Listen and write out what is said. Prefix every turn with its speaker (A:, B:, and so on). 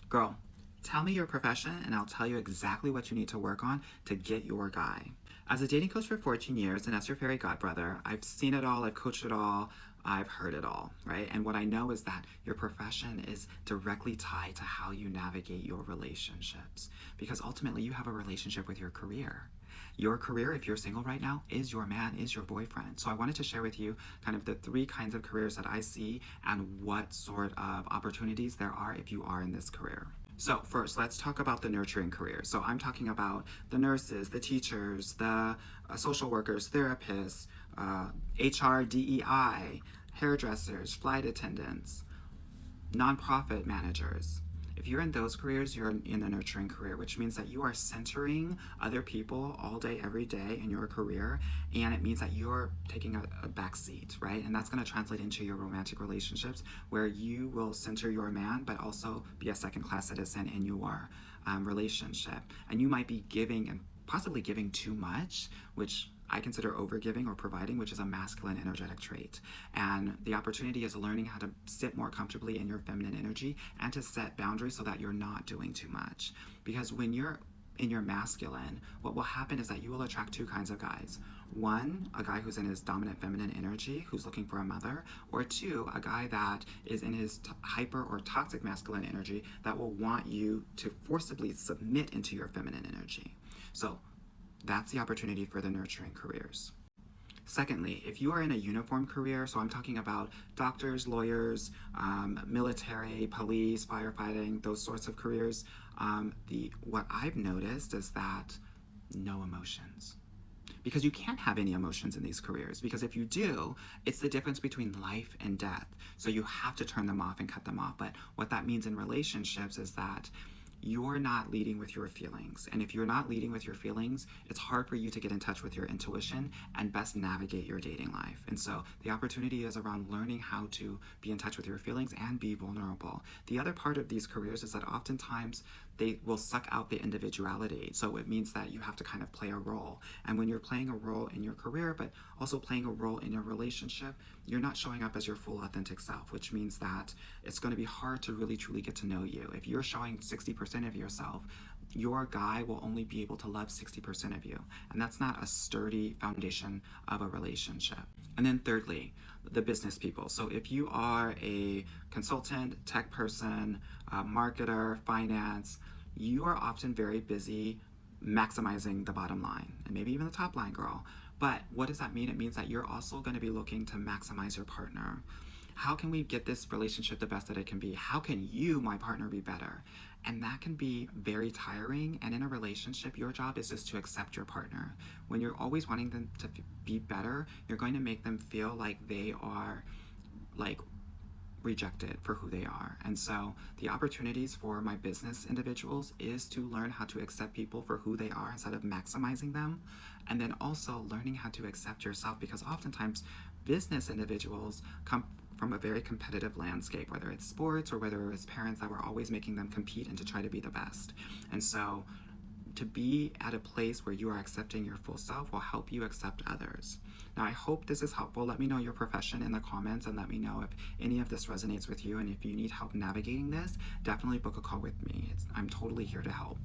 A: Girl, tell me your profession and I'll tell you exactly what you need to work on to get your guy. As a dating coach for 14 years and as your fairy godbrother, I've seen it all, I've coached it all, I've heard it all, right? And what I know is that your profession is directly tied to how you navigate your relationships. Because ultimately, you have a relationship with your career. Your career, if you're single right now, is your man, is your boyfriend. So I wanted to share with you kind of the three kinds of careers that I see and what sort of opportunities there are if you are in this career. So first, let's talk about the nurturing career. So I'm talking about the nurses, the teachers, the social workers, therapists, HR, DEI, hairdressers, flight attendants, nonprofit managers. If you're in those careers, you're in a nurturing career, which means that you are centering other people all day, every day in your career, and it means that you're taking a back seat, right? And that's going to translate into your romantic relationships, where you will center your man, but also be a second-class citizen in your relationship. And you might be giving and possibly giving too much, which I consider overgiving or providing, which is a masculine energetic trait. And the opportunity is learning how to sit more comfortably in your feminine energy and to set boundaries so that you're not doing too much. Because when you're in your masculine, what will happen is that you will attract two kinds of guys. One, a guy who's in his dominant feminine energy, who's looking for a mother, or two, a guy that is in his hyper or toxic masculine energy that will want you to forcibly submit into your feminine energy. So that's the opportunity for the nurturing careers. Secondly, if you are in a uniform career, so I'm talking about doctors, lawyers, military, police, firefighting, those sorts of careers, what I've noticed is that no emotions. Because you can't have any emotions in these careers. Because if you do, it's the difference between life and death. So you have to turn them off and cut them off. But what that means in relationships is that you're not leading with your feelings. And if you're not leading with your feelings, it's hard for you to get in touch with your intuition and best navigate your dating life. And so the opportunity is around learning how to be in touch with your feelings and be vulnerable. The other part of these careers is that oftentimes they will suck out the individuality. So it means that you have to kind of play a role. And when you're playing a role in your career, but also playing a role in your relationship, you're not showing up as your full authentic self, which means that it's going to be hard to really truly get to know you. If you're showing 60% of yourself, your guy will only be able to love 60% of you. And that's not a sturdy foundation of a relationship. And then thirdly, the business people. So if you are a consultant, tech person, marketer, finance, you are often very busy maximizing the bottom line and maybe even the top line, girl. But what does that mean? It means that you're also going to be looking to maximize your partner. How can we get this relationship the best that it can be? How can you, my partner, be better? And that can be very tiring. And in a relationship, your job is just to accept your partner. When you're always wanting them to be better, you're going to make them feel like they are like rejected for who they are. And so the opportunities for my business individuals is to learn how to accept people for who they are instead of maximizing them. And then also learning how to accept yourself, because oftentimes business individuals come from a very competitive landscape, whether it's sports or whether it's parents that were always making them compete and to try to be the best. And so to be at a place where you are accepting your full self will help you accept others. Now, I hope this is helpful. Let me know your profession in the comments and let me know if any of this resonates with you. And if you need help navigating this, definitely book a call with me. I'm totally here to help.